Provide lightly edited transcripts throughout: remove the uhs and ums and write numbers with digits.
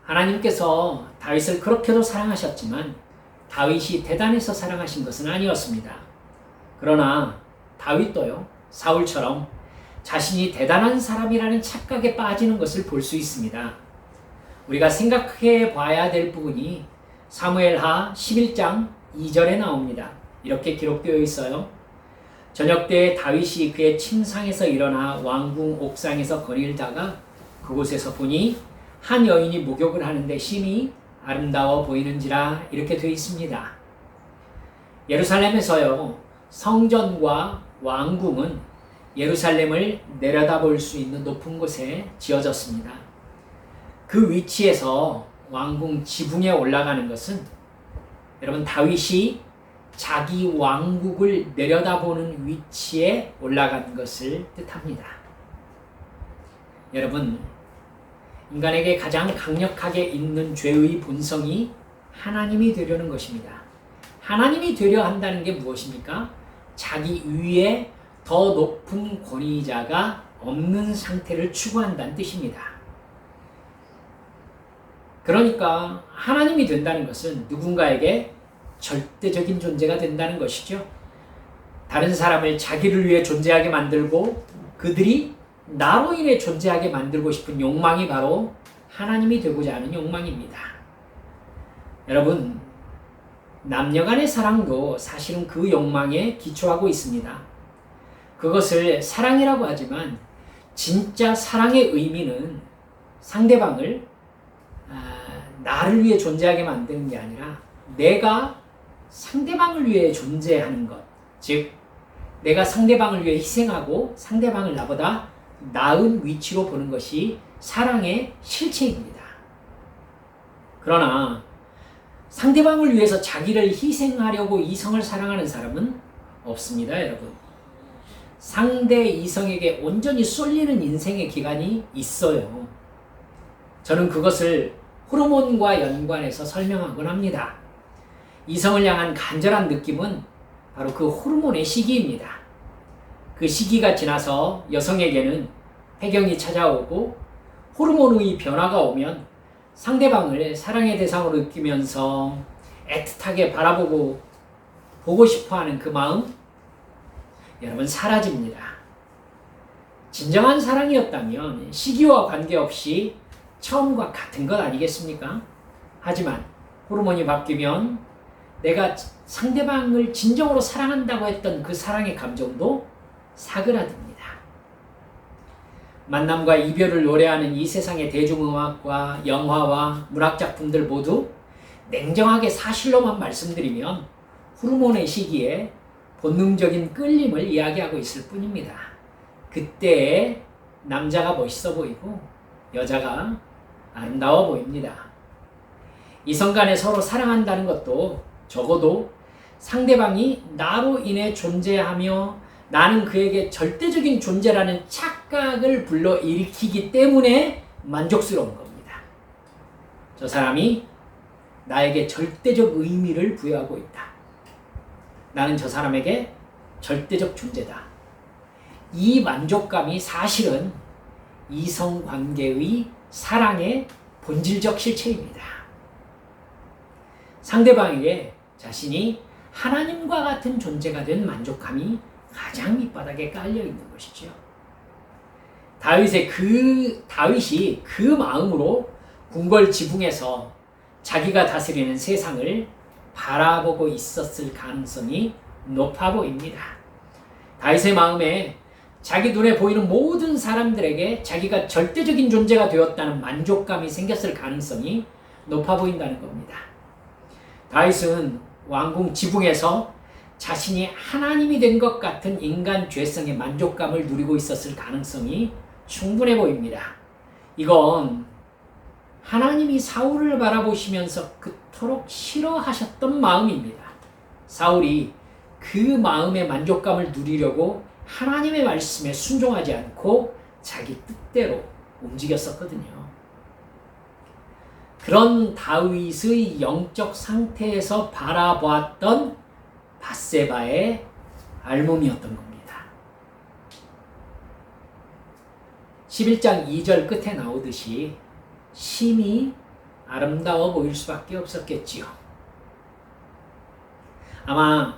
하나님께서 다윗을 그렇게도 사랑하셨지만 다윗이 대단해서 사랑하신 것은 아니었습니다. 그러나 다윗도요, 사울처럼 자신이 대단한 사람이라는 착각에 빠지는 것을 볼 수 있습니다. 우리가 생각해 봐야 될 부분이 사무엘하 11장 2절에 나옵니다. 이렇게 기록되어 있어요. 저녁 때 다윗이 그의 침상에서 일어나 왕궁 옥상에서 거닐다가 그곳에서 보니 한 여인이 목욕을 하는데 심히 아름다워 보이는지라, 이렇게 되어 있습니다. 예루살렘에서요, 성전과 왕궁은 예루살렘을 내려다볼 수 있는 높은 곳에 지어졌습니다. 그 위치에서 왕궁 지붕에 올라가는 것은 여러분 다윗이 자기 왕국을 내려다보는 위치에 올라간 것을 뜻합니다. 여러분, 인간에게 가장 강력하게 있는 죄의 본성이 하나님이 되려는 것입니다. 하나님이 되려 한다는 게 무엇입니까? 자기 위에 더 높은 권위자가 없는 상태를 추구한다는 뜻입니다. 그러니까 하나님이 된다는 것은 누군가에게 절대적인 존재가 된다는 것이죠. 다른 사람을 자기를 위해 존재하게 만들고 그들이 나로 인해 존재하게 만들고 싶은 욕망이 바로 하나님이 되고자 하는 욕망입니다. 여러분, 남녀 간의 사랑도 사실은 그 욕망에 기초하고 있습니다. 그것을 사랑이라고 하지만 진짜 사랑의 의미는 상대방을 나를 위해 존재하게 만드는 게 아니라 내가 상대방을 위해 존재하는 것, 즉 내가 상대방을 위해 희생하고 상대방을 나보다 나은 위치로 보는 것이 사랑의 실체입니다. 그러나 상대방을 위해서 자기를 희생하려고 이성을 사랑하는 사람은 없습니다, 여러분. 상대 이성에게 온전히 쏠리는 인생의 기간이 있어요. 저는 그것을 호르몬과 연관해서 설명하곤 합니다. 이성을 향한 간절한 느낌은 바로 그 호르몬의 시기입니다. 그 시기가 지나서 여성에게는 폐경이 찾아오고 호르몬의 변화가 오면 상대방을 사랑의 대상으로 느끼면서 애틋하게 보고 싶어하는 그 마음, 여러분, 사라집니다. 진정한 사랑이었다면 시기와 관계없이 처음과 같은 것 아니겠습니까? 하지만 호르몬이 바뀌면 내가 상대방을 진정으로 사랑한다고 했던 그 사랑의 감정도 사그라듭니다. 만남과 이별을 노래하는 이 세상의 대중음악과 영화와 문학작품들 모두 냉정하게 사실로만 말씀드리면 호르몬의 시기에 본능적인 끌림을 이야기하고 있을 뿐입니다. 그때의 남자가 멋있어 보이고 여자가 아름다워 보입니다. 이성 간에 서로 사랑한다는 것도 적어도 상대방이 나로 인해 존재하며 나는 그에게 절대적인 존재라는 착각을 불러일으키기 때문에 만족스러운 겁니다. 저 사람이 나에게 절대적 의미를 부여하고 있다. 나는 저 사람에게 절대적 존재다. 이 만족감이 사실은 이성관계의 사랑의 본질적 실체입니다. 상대방에게 자신이 하나님과 같은 존재가 된 만족감이 가장 밑바닥에 깔려 있는 것이죠. 다윗이 그 마음으로 궁궐 지붕에서 자기가 다스리는 세상을 바라보고 있었을 가능성이 높아 보입니다. 다윗의 마음에 자기 눈에 보이는 모든 사람들에게 자기가 절대적인 존재가 되었다는 만족감이 생겼을 가능성이 높아 보인다는 겁니다. 다윗은 왕궁 지붕에서 자신이 하나님이 된 것 같은 인간 죄성의 만족감을 누리고 있었을 가능성이 충분해 보입니다. 이건 하나님이 사울을 바라보시면서 그토록 싫어하셨던 마음입니다. 사울이 그 마음의 만족감을 누리려고 하나님의 말씀에 순종하지 않고 자기 뜻대로 움직였었거든요. 그런 다윗의 영적 상태에서 바라보았던 밧세바의 알몸이었던 겁니다. 11장 2절 끝에 나오듯이 심히 아름다워 보일 수밖에 없었겠지요. 아마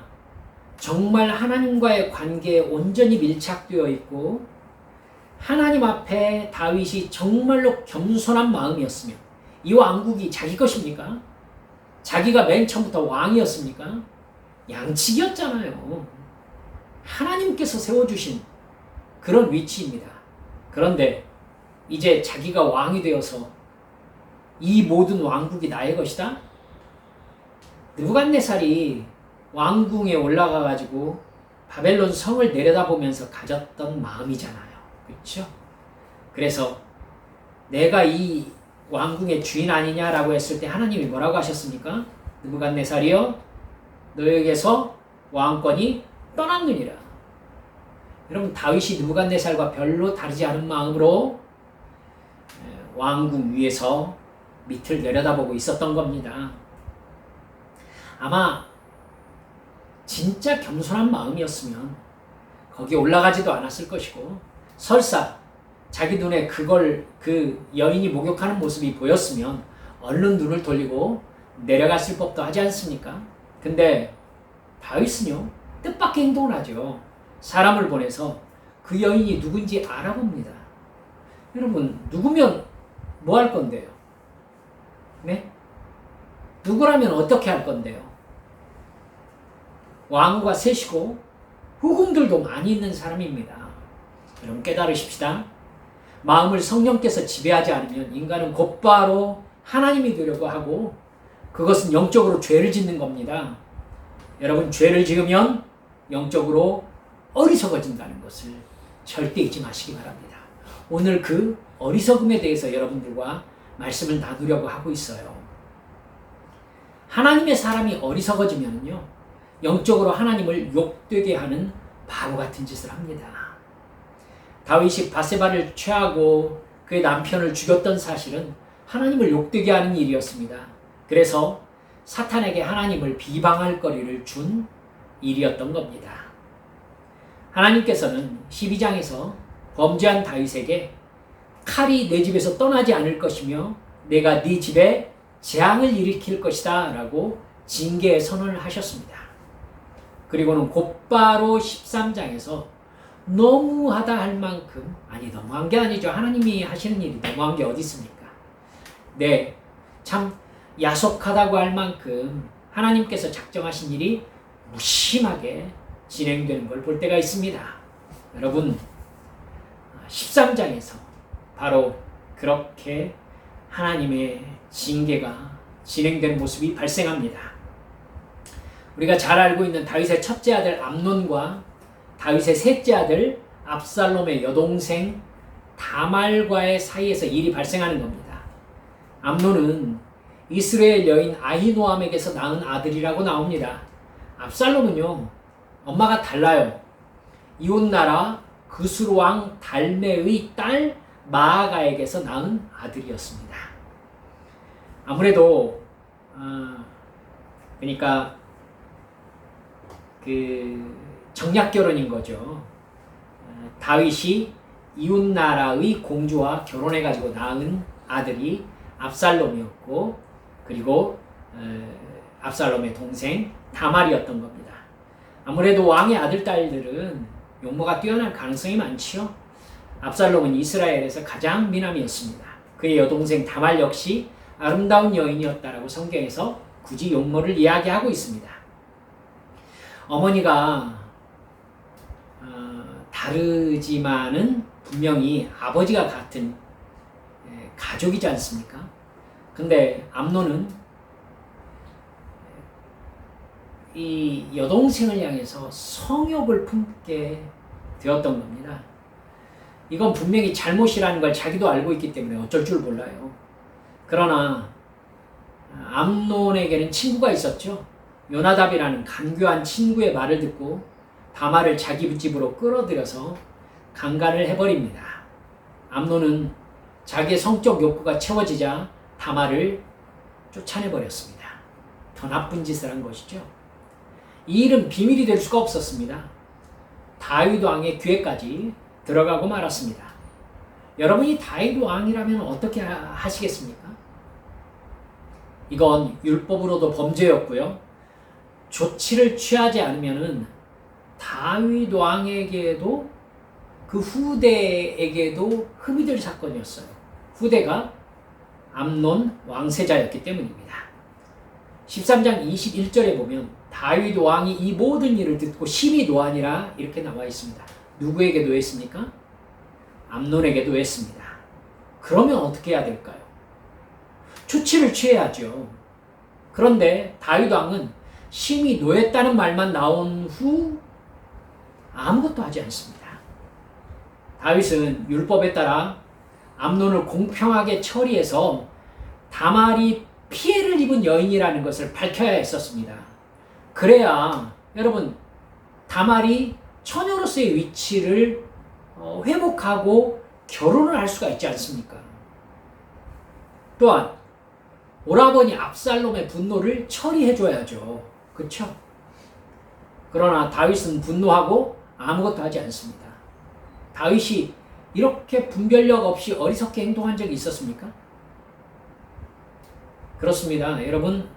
정말 하나님과의 관계에 온전히 밀착되어 있고 하나님 앞에 다윗이 정말로 겸손한 마음이었으면 이 왕국이 자기 것입니까? 자기가 맨 처음부터 왕이었습니까? 양측이었잖아요. 하나님께서 세워주신 그런 위치입니다. 그런데 이제 자기가 왕이 되어서 이 모든 왕국이 나의 것이다? 느부갓네살이 왕궁에 올라가 가지고 바벨론 성을 내려다보면서 가졌던 마음이잖아요. 그렇죠? 그래서 내가 이 왕궁의 주인 아니냐라고 했을 때 하나님이 뭐라고 하셨습니까? 느부갓네살이여 너에게서 왕권이 떠났느니라. 여러분 다윗이 느부갓네살과 별로 다르지 않은 마음으로 왕궁 위에서 밑을 내려다보고 있었던 겁니다. 아마 진짜 겸손한 마음이었으면 거기 올라가지도 않았을 것이고 설사 자기 눈에 그 여인이 목욕하는 모습이 보였으면 얼른 눈을 돌리고 내려갔을 법도 하지 않습니까? 근데 다윗은요 뜻밖의 행동을 하죠. 사람을 보내서 그 여인이 누군지 알아봅니다. 여러분 누구면 뭐 할 건데요? 네? 누구라면 어떻게 할 건데요? 왕후가 셋이고 후궁들도 많이 있는 사람입니다. 여러분 깨달으십시다. 마음을 성령께서 지배하지 않으면 인간은 곧바로 하나님이 되려고 하고 그것은 영적으로 죄를 짓는 겁니다. 여러분 죄를 지으면 영적으로 어리석어진다는 것을 절대 잊지 마시기 바랍니다. 오늘 그 어리석음에 대해서 여러분들과 말씀을 나누려고 하고 있어요. 하나님의 사람이 어리석어지면요 영적으로 하나님을 욕되게 하는 바보 같은 짓을 합니다. 다윗이 바세바를 취하고 그의 남편을 죽였던 사실은 하나님을 욕되게 하는 일이었습니다. 그래서 사탄에게 하나님을 비방할 거리를 준 일이었던 겁니다. 하나님께서는 12장에서 범죄한 다윗에게 칼이 내 집에서 떠나지 않을 것이며 내가 네 집에 재앙을 일으킬 것이다 라고 징계의 선언을 하셨습니다. 그리고는 곧바로 13장에서 너무하다 할 만큼 너무한 게 아니죠. 하나님이 하시는 일이 너무한 게 어디 있습니까? 네, 참 야속하다고 할 만큼 하나님께서 작정하신 일이 무심하게 진행되는 걸 볼 때가 있습니다. 여러분 13장에서 바로 그렇게 하나님의 징계가 진행되는 모습이 발생합니다. 우리가 잘 알고 있는 다윗의 첫째 아들 암논과 다윗의 셋째 아들 압살롬의 여동생 다말과의 사이에서 일이 발생하는 겁니다. 암논은 이스라엘 여인 아히노암에게서 낳은 아들이라고 나옵니다. 압살롬은요 엄마가 달라요. 이웃나라 그수르 왕 달메의 딸 마아가에게서 낳은 아들이었습니다. 아무래도 그러니까 그 정략 결혼인 거죠. 다윗이 이웃나라의 공주와 결혼해가지고 낳은 아들이 압살롬이었고 그리고 압살롬의 동생 다말이었던 겁니다. 아무래도 왕의 아들 딸들은 용모가 뛰어날 가능성이 많지요. 압살롬은 이스라엘에서 가장 미남이었습니다. 그의 여동생 다말 역시 아름다운 여인이었다라고 성경에서 굳이 용모를 이야기하고 있습니다. 어머니가 다르지만은 분명히 아버지가 같은 가족이지 않습니까? 근데 암논은 이 여동생을 향해서 성욕을 품게 되었던 겁니다. 이건 분명히 잘못이라는 걸 자기도 알고 있기 때문에 어쩔 줄 몰라요. 그러나 암논에게는 친구가 있었죠. 요나답이라는 간교한 친구의 말을 듣고 다말을 자기 집으로 끌어들여서 강간을 해버립니다. 암논은 자기의 성적 욕구가 채워지자 다말을 쫓아내버렸습니다. 더 나쁜 짓을 한 것이죠. 이 일은 비밀이 될 수가 없었습니다. 다윗 왕의 귀에까지 들어가고 말았습니다. 여러분이 다윗 왕이라면 어떻게 하시겠습니까? 이건 율법으로도 범죄였고요. 조치를 취하지 않으면은 다윗 왕에게도 그 후대에게도 흠이 될 사건이었어요. 후대가 암논 왕세자였기 때문입니다. 13장 21절에 보면 다윗 왕이 이 모든 일을 듣고 심히 노하니라 이렇게 나와 있습니다. 누구에게 노했습니까? 암논에게 노했습니다. 그러면 어떻게 해야 될까요? 조치를 취해야죠. 그런데 다윗 왕은 심히 노했다는 말만 나온 후 아무것도 하지 않습니다. 다윗은 율법에 따라 암논을 공평하게 처리해서 다말이 피해를 입은 여인이라는 것을 밝혀야 했었습니다. 그래야 여러분 다말이 처녀로서의 위치를 회복하고 결혼을 할 수가 있지 않습니까? 또한 오라버니 압살롬의 분노를 처리해줘야죠. 그렇죠? 그러나 다윗은 분노하고 아무것도 하지 않습니다. 다윗이 이렇게 분별력 없이 어리석게 행동한 적이 있었습니까? 그렇습니다. 여러분,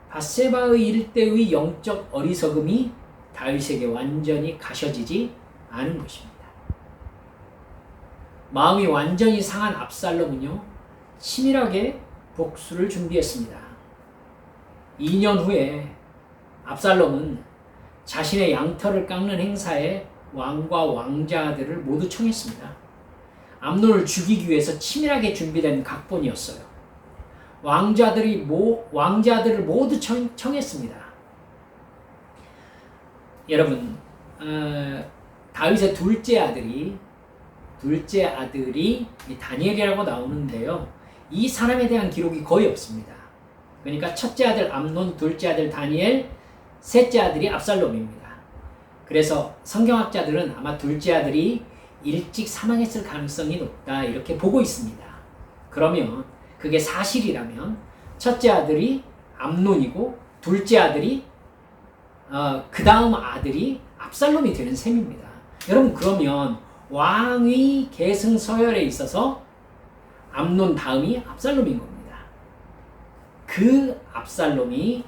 밧세바의 일대의 영적 어리석음이 다윗에게 완전히 가셔지지 않은 것입니다. 마음이 완전히 상한 압살롬은요, 치밀하게 복수를 준비했습니다. 2년 후에 압살롬은 자신의 양털을 깎는 행사에 왕과 왕자들을 모두 청했습니다. 암논을 죽이기 위해서 치밀하게 준비된 각본이었어요. 왕자들을 모두 청했습니다. 여러분, 다윗의 둘째 아들이 다니엘이라고 나오는데요. 이 사람에 대한 기록이 거의 없습니다. 그러니까 첫째 아들 암논, 둘째 아들 다니엘, 셋째 아들이 압살롬입니다. 그래서 성경학자들은 아마 둘째 아들이 일찍 사망했을 가능성이 높다 이렇게 보고 있습니다. 그러면 그게 사실이라면 첫째 아들이 암논이고 둘째 아들이 그 다음 아들이 압살롬이 되는 셈입니다. 여러분 그러면 왕위 계승 서열에 있어서 암논 다음이 압살롬인 겁니다. 그 압살롬이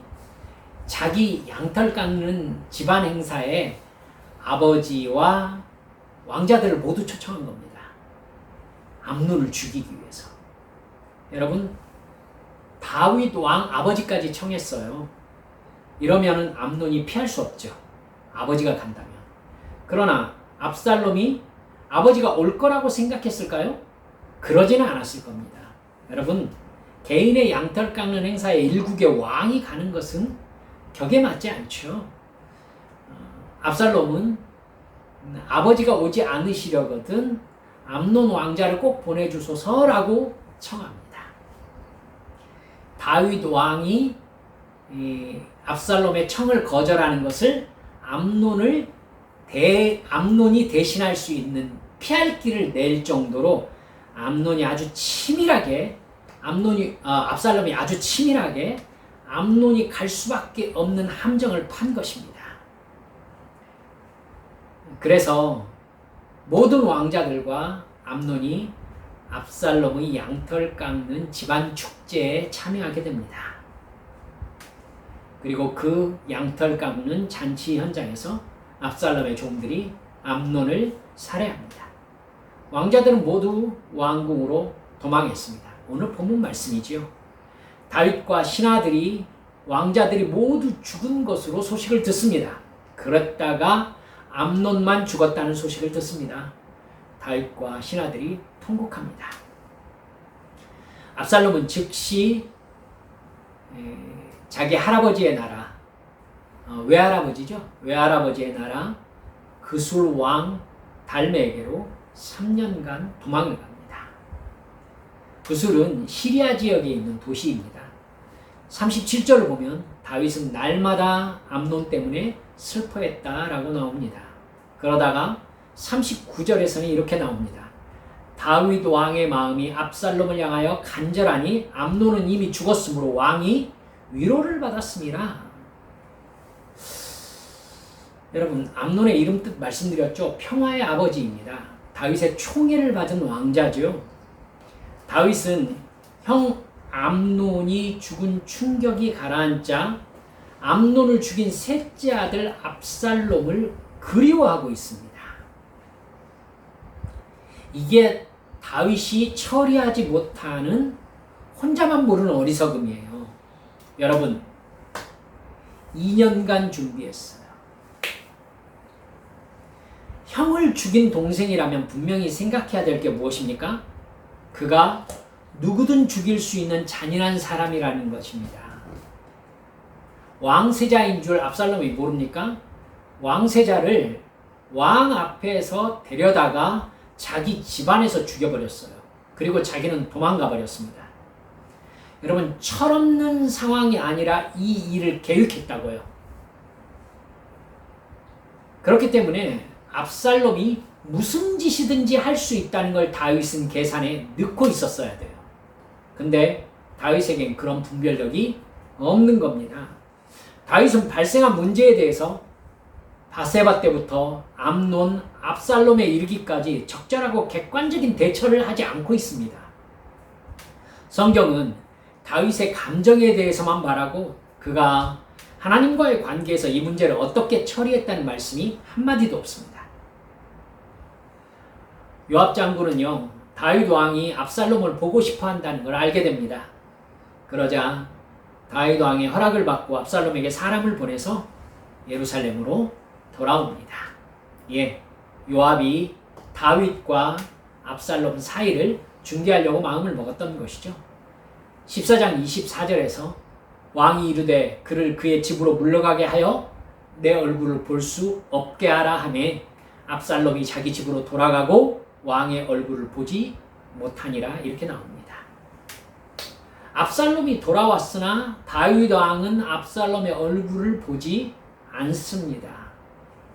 자기 양털 깎는 집안 행사에 아버지와 왕자들을 모두 초청한 겁니다. 암논을 죽이기 위해서. 여러분, 다윗 왕 아버지까지 청했어요. 이러면은 암논이 피할 수 없죠. 아버지가 간다면. 그러나 압살롬이 아버지가 올 거라고 생각했을까요? 그러지는 않았을 겁니다. 여러분, 개인의 양털 깎는 행사에 일국의 왕이 가는 것은 격에 맞지 않죠. 압살롬은 아버지가 오지 않으시려거든 암논 왕자를 꼭 보내주소서라고 청합니다. 다윗 왕이 압살롬의 청을 거절하는 것을 암논이 대신할 수 있는 피할 길을 낼 정도로 압살롬이 아주 치밀하게 암논이 갈 수밖에 없는 함정을 판 것입니다. 그래서 모든 왕자들과 암논이 압살롬의 양털 깎는 집안 축제에 참여하게 됩니다. 그리고 그 양털 깎는 잔치 현장에서 압살롬의 종들이 암논을 살해합니다. 왕자들은 모두 왕궁으로 도망했습니다. 오늘 본문 말씀이지요. 다윗과 신하들이 왕자들이 모두 죽은 것으로 소식을 듣습니다. 그랬다가 암논만 죽었다는 소식을 듣습니다. 다윗과 신하들이 통곡합니다. 압살롬은 즉시 자기 할아버지의 나라, 외할아버지죠. 외할아버지의 나라 그술 왕 달메에게로 3년간 도망을 갑니다. 그술은 시리아 지역에 있는 도시입니다. 37절을 보면 다윗은 날마다 암논 때문에 슬퍼했다라고 나옵니다. 그러다가 39절에서는 이렇게 나옵니다. 다윗 왕의 마음이 압살롬을 향하여 간절하니 암논은 이미 죽었으므로 왕이 위로를 받았습니다. 여러분, 암논의 이름 뜻 말씀드렸죠. 평화의 아버지입니다. 다윗의 총애를 받은 왕자죠. 다윗은 암논이 죽은 충격이 가라앉자 암논을 죽인 셋째 아들 압살롬을 그리워하고 있습니다. 이게 다윗이 처리하지 못하는 혼자만 모르는 어리석음이에요. 여러분, 2년간 준비했어요. 형을 죽인 동생이라면 분명히 생각해야 될 게 무엇입니까? 그가 누구든 죽일 수 있는 잔인한 사람이라는 것입니다. 왕세자인 줄 압살롬이 모릅니까? 왕세자를 왕 앞에서 데려다가 자기 집안에서 죽여버렸어요. 그리고 자기는 도망가 버렸습니다. 여러분, 철없는 상황이 아니라 이 일을 계획했다고요. 그렇기 때문에 압살롬이 무슨 짓이든지 할 수 있다는 걸 다윗은 계산에 넣고 있었어야 돼요. 근데 다윗에겐 그런 분별력이 없는 겁니다. 다윗은 발생한 문제에 대해서 바세바 때부터 암논, 압살롬에 이르기까지 적절하고 객관적인 대처를 하지 않고 있습니다. 성경은 다윗의 감정에 대해서만 말하고 그가 하나님과의 관계에서 이 문제를 어떻게 처리했다는 말씀이 한마디도 없습니다. 요압 장군은요, 다윗 왕이 압살롬을 보고 싶어 한다는 걸 알게 됩니다. 그러자 다윗 왕의 허락을 받고 압살롬에게 사람을 보내서 예루살렘으로 돌아옵니다. 요압이 다윗과 압살롬 사이를 중재하려고 마음을 먹었던 것이죠. 14장 24절에서 왕이 이르되 그를 그의 집으로 물러가게 하여 내 얼굴을 볼 수 없게 하라 하매 압살롬이 자기 집으로 돌아가고 왕의 얼굴을 보지 못하니라, 이렇게 나옵니다. 압살롬이 돌아왔으나 다윗 왕은 압살롬의 얼굴을 보지 않습니다.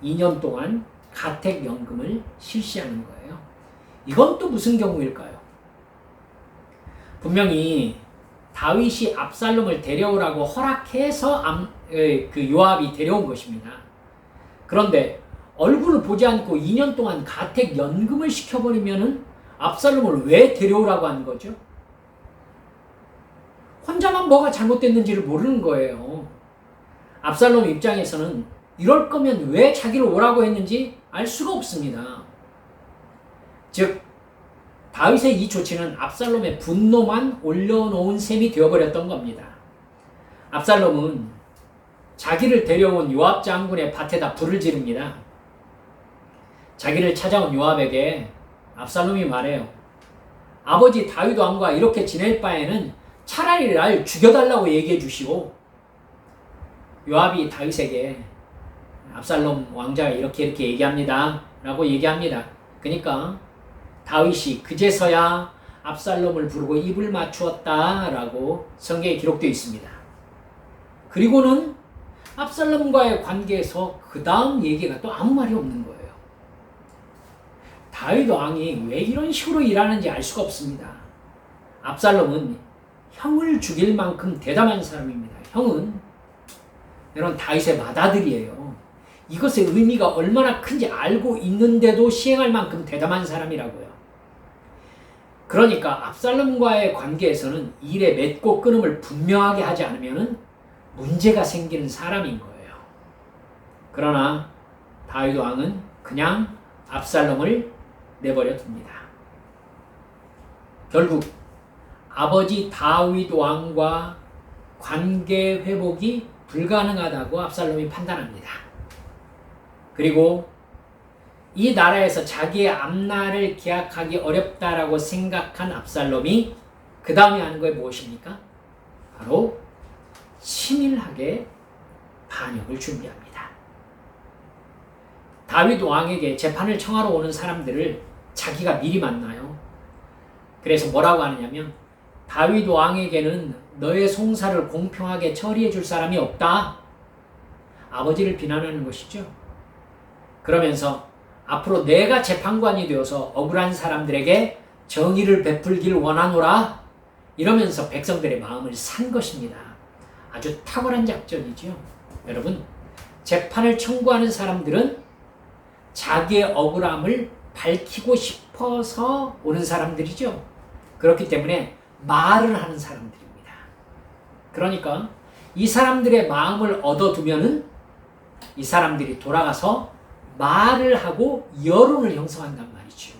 2년 동안 가택연금을 실시하는 거예요. 이건 또 무슨 경우일까요? 분명히 다윗이 압살롬을 데려오라고 허락해서 요압이 데려온 것입니다. 그런데 얼굴을 보지 않고 2년 동안 가택연금을 시켜버리면은 압살롬을 왜 데려오라고 하는 거죠? 혼자만 뭐가 잘못됐는지를 모르는 거예요. 압살롬 입장에서는 이럴 거면 왜 자기를 오라고 했는지 알 수가 없습니다. 즉, 다윗의 이 조치는 압살롬의 분노만 올려놓은 셈이 되어버렸던 겁니다. 압살롬은 자기를 데려온 요압 장군의 밭에다 불을 지릅니다. 자기를 찾아온 요압에게 압살롬이 말해요. 아버지 다윗 왕과 이렇게 지낼 바에는 차라리 날 죽여달라고 얘기해 주시오. 요압이 다윗에게 압살롬 왕자가 이렇게 얘기합니다 라고 얘기합니다. 그러니까 다윗이 그제서야 압살롬을 부르고 입을 맞추었다 라고 성경에 기록되어 있습니다. 그리고는 압살롬과의 관계에서 그 다음 얘기가 또 아무 말이 없는 거예요. 다윗 왕이 왜 이런 식으로 일하는지 알 수가 없습니다. 압살롬은 형을 죽일 만큼 대담한 사람입니다. 형은 여러분 다윗의 맏아들이에요. 이것의 의미가 얼마나 큰지 알고 있는데도 시행할 만큼 대담한 사람이라고요. 그러니까 압살롬과의 관계에서는 일에 맺고 끊음을 분명하게 하지 않으면 문제가 생기는 사람인 거예요. 그러나 다윗 왕은 그냥 압살롬을 내버려 둡니다. 결국 아버지 다윗 왕과 관계 회복이 불가능하다고 압살롬이 판단합니다. 그리고 이 나라에서 자기의 앞날을 기약하기 어렵다라고 생각한 압살롬이 그 다음에 하는 게 무엇입니까? 바로 치밀하게 반역을 준비합니다. 다윗 왕에게 재판을 청하러 오는 사람들을 자기가 미리 만나요. 그래서 뭐라고 하느냐면 다윗 왕에게는 너의 송사를 공평하게 처리해 줄 사람이 없다. 아버지를 비난하는 것이죠. 그러면서 앞으로 내가 재판관이 되어서 억울한 사람들에게 정의를 베풀길 원하노라. 이러면서 백성들의 마음을 산 것입니다. 아주 탁월한 작전이죠. 여러분, 재판을 청구하는 사람들은 자기의 억울함을 밝히고 싶어서 오는 사람들이죠. 그렇기 때문에 말을 하는 사람들입니다. 그러니까 이 사람들의 마음을 얻어두면은 이 사람들이 돌아가서 말을 하고 여론을 형성한단 말이죠.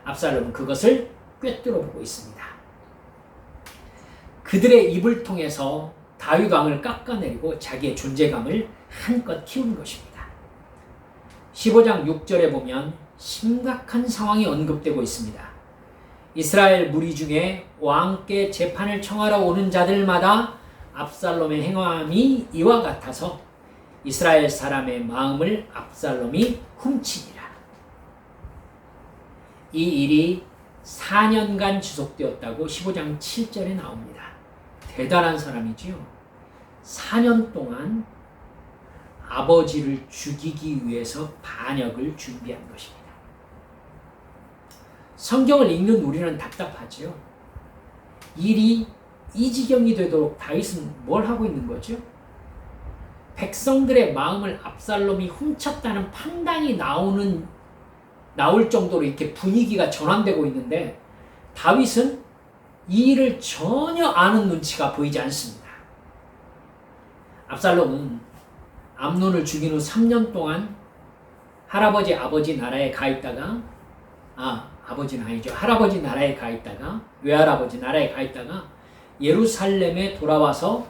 압살롬은 그것을 꿰뚫어 보고 있습니다. 그들의 입을 통해서 다윗 왕을 깎아내리고 자기의 존재감을 한껏 키우는 것입니다. 15장 6절에 보면 심각한 상황이 언급되고 있습니다. 이스라엘 무리 중에 왕께 재판을 청하러 오는 자들마다 압살롬의 행함이 이와 같아서 이스라엘 사람의 마음을 압살롬이 훔치니라. 이 일이 4년간 지속되었다고 15장 7절에 나옵니다. 대단한 사람이지요. 4년 동안 아버지를 죽이기 위해서 반역을 준비한 것입니다. 성경을 읽는 우리는 답답하죠. 일이 이 지경이 되도록 다윗은 뭘 하고 있는 거죠? 백성들의 마음을 압살롬이 훔쳤다는 판단이 나올 정도로 이렇게 분위기가 전환되고 있는데 다윗은 이 일을 전혀 아는 눈치가 보이지 않습니다. 압살롬은 암논을 죽인 후 3년 동안 할아버지 아버지 나라에 가 있다가 아버지는 아니죠. 할아버지 나라에 가 있다가 외할아버지 나라에 가 있다가 예루살렘에 돌아와서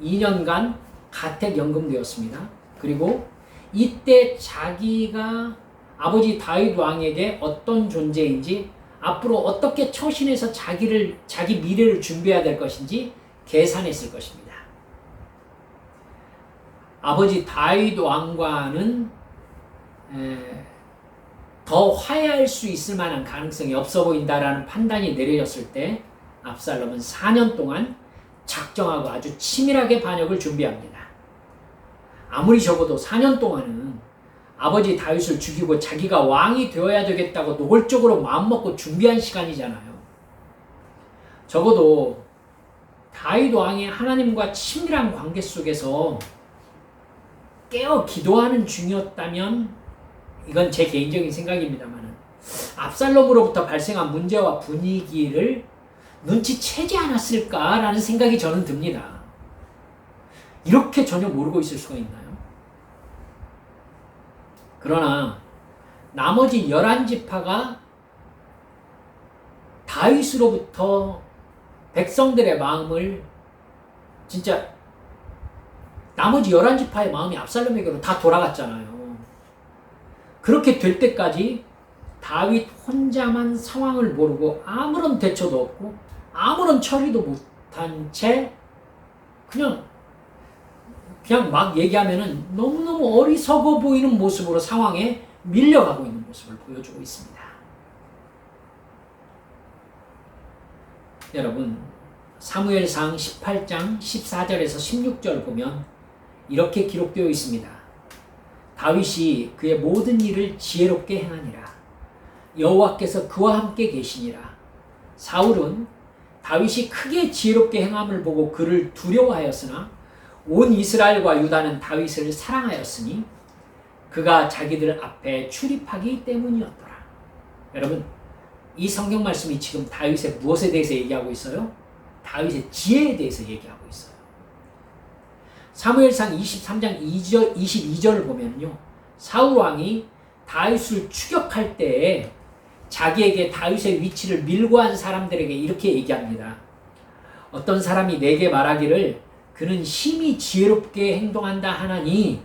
2년간 가택 연금되었습니다. 그리고 이때 자기가 아버지 다윗 왕에게 어떤 존재인지 앞으로 어떻게 처신해서 자기 미래를 준비해야 될 것인지 계산했을 것입니다. 아버지 다윗 왕과는 더 화해할 수 있을 만한 가능성이 없어 보인다라는 판단이 내려졌을 때 압살롬은 4년 동안 작정하고 아주 치밀하게 반역을 준비합니다. 아무리 적어도 4년 동안은 아버지 다윗을 죽이고 자기가 왕이 되어야 되겠다고 노골적으로 마음먹고 준비한 시간이잖아요. 적어도 다윗 왕이 하나님과 친밀한 관계 속에서 깨어 기도하는 중이었다면 이건 제 개인적인 생각입니다만 압살롬으로부터 발생한 문제와 분위기를 눈치채지 않았을까라는 생각이 저는 듭니다. 이렇게 전혀 모르고 있을 수가 있나요? 그러나 나머지 11지파가 다윗으로부터 백성들의 마음을 진짜 나머지 11지파의 마음이 압살롬에게로 다 돌아갔잖아요. 그렇게 될 때까지 다윗 혼자만 상황을 모르고 아무런 대처도 없고 아무런 처리도 못한 채 그냥 막 얘기하면은 너무너무 어리석어 보이는 모습으로 상황에 밀려가고 있는 모습을 보여주고 있습니다. 여러분, 사무엘상 18장 14절에서 16절 보면 이렇게 기록되어 있습니다. 다윗이 그의 모든 일을 지혜롭게 행하니라. 여호와께서 그와 함께 계시니라. 사울은 다윗이 크게 지혜롭게 행함을 보고 그를 두려워하였으나 온 이스라엘과 유다는 다윗을 사랑하였으니 그가 자기들 앞에 출입하기 때문이었더라. 여러분, 이 성경 말씀이 지금 다윗의 무엇에 대해서 얘기하고 있어요? 다윗의 지혜에 대해서 얘기하고 있어요. 사무엘상 23장 22절을 보면요, 사울 왕이 다윗을 추격할 때에 자기에게 다윗의 위치를 밀고 한 사람들에게 이렇게 얘기합니다. 어떤 사람이 내게 말하기를 그는 심히 지혜롭게 행동한다 하나니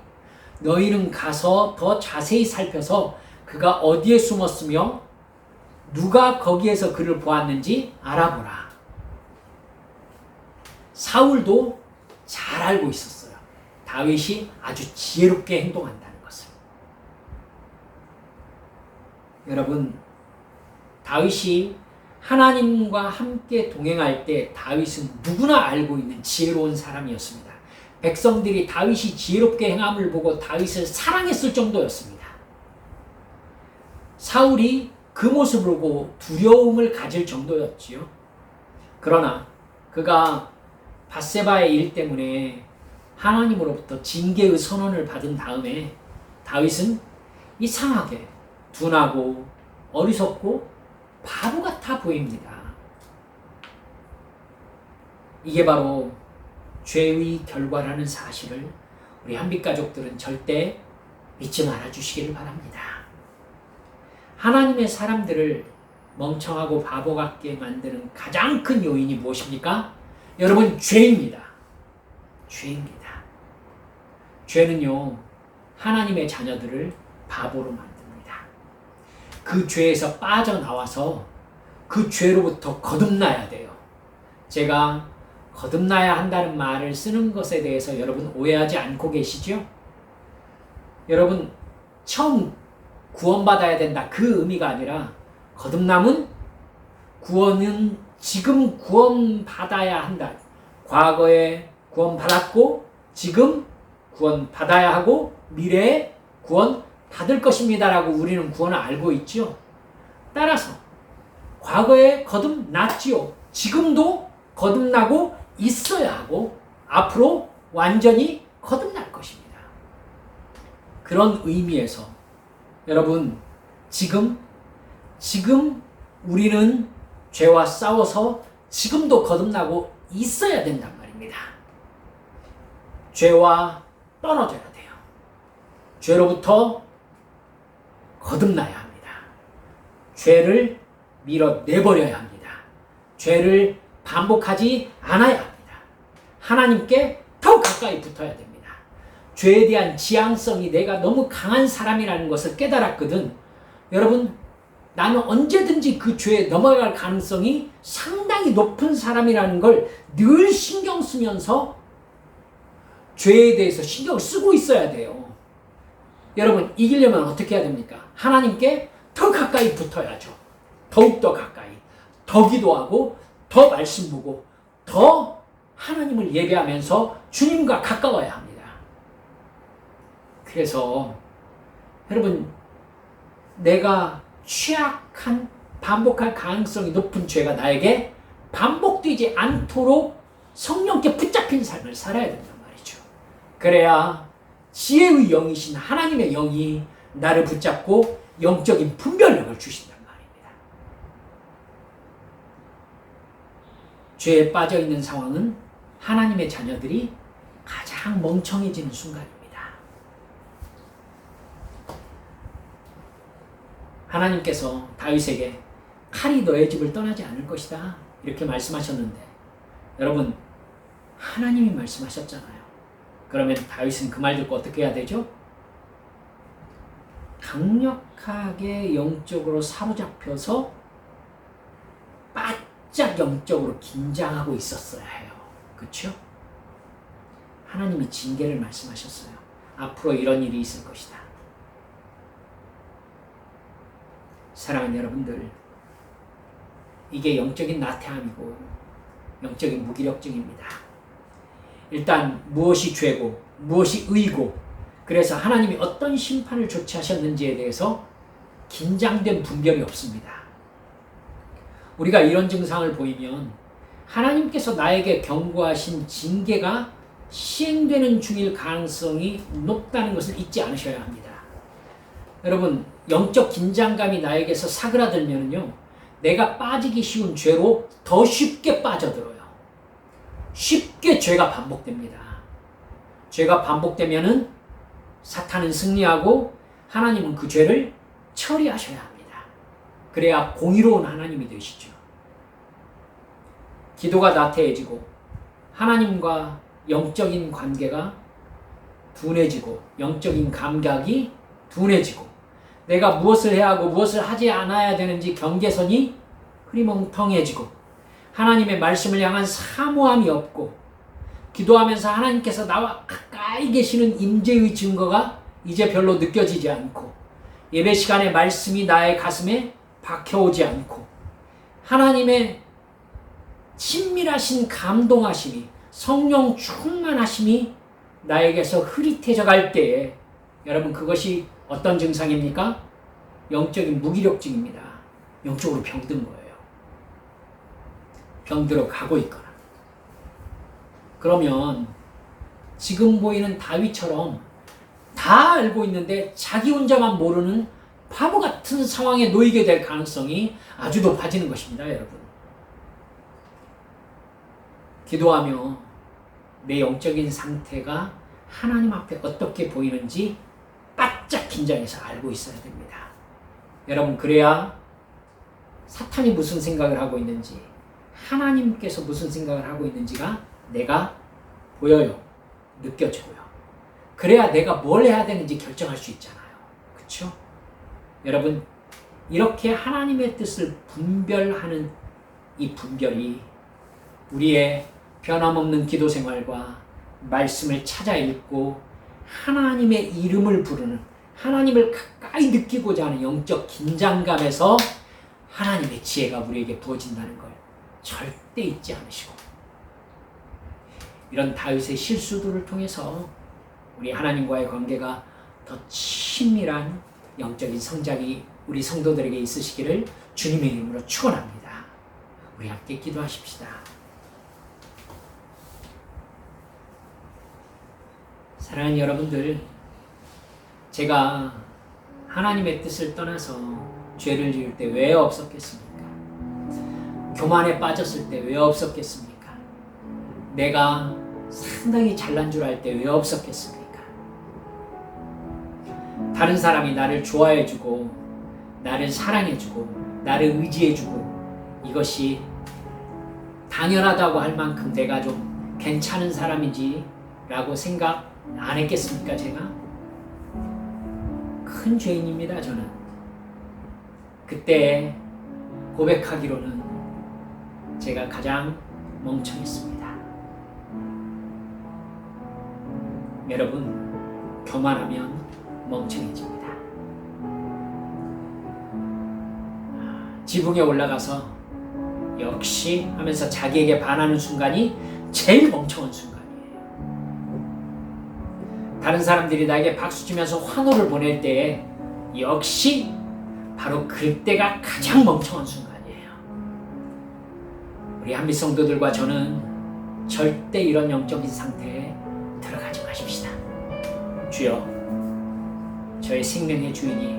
너희는 가서 더 자세히 살펴서 그가 어디에 숨었으며 누가 거기에서 그를 보았는지 알아보라. 사울도 잘 알고 있었어요. 다윗이 아주 지혜롭게 행동한다는 것을. 여러분, 다윗이 하나님과 함께 동행할 때 다윗은 누구나 알고 있는 지혜로운 사람이었습니다. 백성들이 다윗이 지혜롭게 행함을 보고 다윗을 사랑했을 정도였습니다. 사울이 그 모습을 보고 두려움을 가질 정도였지요. 그러나 그가 밧세바의 일 때문에 하나님으로부터 징계의 선언을 받은 다음에 다윗은 이상하게 둔하고 어리석고 바보 같아 보입니다. 이게 바로 죄의 결과라는 사실을 우리 한빛가족들은 절대 잊지 말아주시기를 바랍니다. 하나님의 사람들을 멍청하고 바보 같게 만드는 가장 큰 요인이 무엇입니까? 여러분, 죄입니다. 죄입니다. 죄는요, 하나님의 자녀들을 바보로 만듭니다. 그 죄에서 빠져나와서 그 죄로부터 거듭나야 돼요. 제가 거듭나야 한다는 말을 쓰는 것에 대해서 여러분 오해하지 않고 계시죠? 여러분, 처음 구원받아야 된다, 그 의미가 아니라 거듭남은, 구원은 지금 구원받아야 한다. 과거에 구원받았고 지금 구원받아야 하고 미래에 구원받을 것입니다라고 우리는 구원을 알고 있죠. 따라서 과거에 거듭났지요. 지금도 거듭나고 있어야 하고 앞으로 완전히 거듭날 것입니다. 그런 의미에서 여러분, 지금 우리는 죄와 싸워서 지금도 거듭나고 있어야 된단 말입니다. 죄와 떨어져야 돼요. 죄로부터 거듭나야 합니다. 죄를 밀어내버려야 합니다. 죄를 반복하지 않아야 합니다. 하나님께 더 가까이 붙어야 됩니다. 죄에 대한 지향성이 내가 너무 강한 사람이라는 것을 깨달았거든. 여러분, 나는 언제든지 그 죄에 넘어갈 가능성이 상당히 높은 사람이라는 걸 늘 신경 쓰면서 죄에 대해서 신경을 쓰고 있어야 돼요. 여러분, 이기려면 어떻게 해야 됩니까? 하나님께 더 가까이 붙어야죠. 더욱더 가까이. 더 기도하고, 더 말씀 보고, 더 하나님을 예배하면서 주님과 가까워야 합니다. 그래서 여러분, 내가 취약한, 반복할 가능성이 높은 죄가 나에게 반복되지 않도록 성령께 붙잡힌 삶을 살아야 된단 말이죠. 그래야 지혜의 영이신 하나님의 영이 나를 붙잡고 영적인 분별력을 주신단 말입니다. 죄에 빠져 있는 상황은 하나님의 자녀들이 가장 멍청해지는 순간입니다. 하나님께서 다윗에게 칼이 너의 집을 떠나지 않을 것이다, 이렇게 말씀하셨는데, 여러분, 하나님이 말씀하셨잖아요. 그러면 다윗은 그 말 듣고 어떻게 해야 되죠? 강력하게 영적으로 사로잡혀서 바짝 영적으로 긴장하고 있었어야 해요. 그렇죠? 하나님이 징계를 말씀하셨어요. 앞으로 이런 일이 있을 것이다. 사랑하는 여러분들, 이게 영적인 나태함이고 영적인 무기력증입니다. 일단 무엇이 죄고 무엇이 의고, 그래서 하나님이 어떤 심판을 조치하셨는지에 대해서 긴장된 분별이 없습니다. 우리가 이런 증상을 보이면 하나님께서 나에게 경고하신 징계가 시행되는 중일 가능성이 높다는 것을 잊지 않으셔야 합니다. 여러분, 영적 긴장감이 나에게서 사그라들면요, 내가 빠지기 쉬운 죄로 더 쉽게 빠져들어요. 쉽게 죄가 반복됩니다. 죄가 반복되면은 사탄은 승리하고 하나님은 그 죄를 처리하셔야 합니다. 그래야 공의로운 하나님이 되시죠. 기도가 나태해지고 하나님과 영적인 관계가 둔해지고 영적인 감각이 둔해지고 내가 무엇을 해야 하고 무엇을 하지 않아야 되는지 경계선이 흐리멍텅해지고 하나님의 말씀을 향한 사모함이 없고 기도하면서 하나님께서 나와 가까이 계시는 임재의 증거가 이제 별로 느껴지지 않고 예배 시간에 말씀이 나의 가슴에 박혀오지 않고 하나님의 친밀하신 감동하심이 성령 충만하심이 나에게서 흐릿해져 갈 때에 여러분 그것이 어떤 증상입니까? 영적인 무기력증입니다. 영적으로 병든 거예요. 병들어 가고 있거나. 그러면 지금 보이는 다윗처럼 다 알고 있는데 자기 혼자만 모르는 바보 같은 상황에 놓이게 될 가능성이 아주 높아지는 것입니다, 여러분. 기도하며 내 영적인 상태가 하나님 앞에 어떻게 보이는지 바짝 긴장해서 알고 있어야 됩니다. 여러분, 그래야 사탄이 무슨 생각을 하고 있는지, 하나님께서 무슨 생각을 하고 있는지가 내가 보여요. 느껴지고요. 그래야 내가 뭘 해야 되는지 결정할 수 있잖아요. 그렇죠? 여러분, 이렇게 하나님의 뜻을 분별하는 이 분별이 우리의 변함없는 기도 생활과 말씀을 찾아 읽고 하나님의 이름을 부르는, 하나님을 가까이 느끼고자 하는 영적 긴장감에서 하나님의 지혜가 우리에게 부어진다는 걸 절대 잊지 않으시고, 이런 다윗의 실수들을 통해서 우리 하나님과의 관계가 더 친밀한 영적인 성장이 우리 성도들에게 있으시기를 주님의 이름으로 축원합니다. 우리 함께 기도하십시다. 사랑하는 여러분들, 제가 하나님의 뜻을 떠나서 죄를 지을 때 왜 없었겠습니까? 교만에 빠졌을 때 왜 없었겠습니까? 내가 상당히 잘난 줄 알 때 왜 없었겠습니까? 다른 사람이 나를 좋아해주고 나를 사랑해주고 나를 의지해주고 이것이 당연하다고 할 만큼 내가 좀 괜찮은 사람이지 라고 생각 안 했겠습니까? 제가 큰 죄인입니다. 저는 그때 고백하기로는 제가 가장 멍청했습니다. 여러분, 교만하면 멍청해집니다. 지붕에 올라가서 역시 하면서 자기에게 반하는 순간이 제일 멍청한 순간이에요. 다른 사람들이 나에게 박수치면서 환호를 보낼 때에 역시 바로 그때가 가장 멍청한 순간이에요. 우리 한빛 성도들과 저는 절대 이런 영적인 상태에 들어가지 마십시다. 주여, 저의 생명의 주인이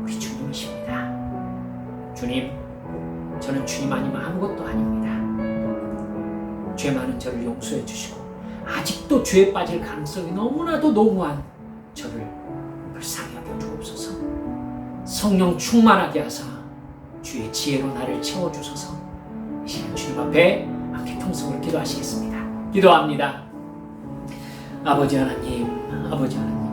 우리 주님이십니다. 주님, 저는 주님 아니면 아무것도 아닙니다. 죄 많은 저를 용서해 주시고 아직도 죄에 빠질 가능성이 너무나도 농후한 저를 불쌍히 여겨 주옵소서. 성령 충만하게 하사 주의 지혜로 나를 채워주소서. 이 시간 주님 앞에 함께 통성으로 기도하시겠습니다. 기도합니다. 아버지 하나님, 아버지 하나님,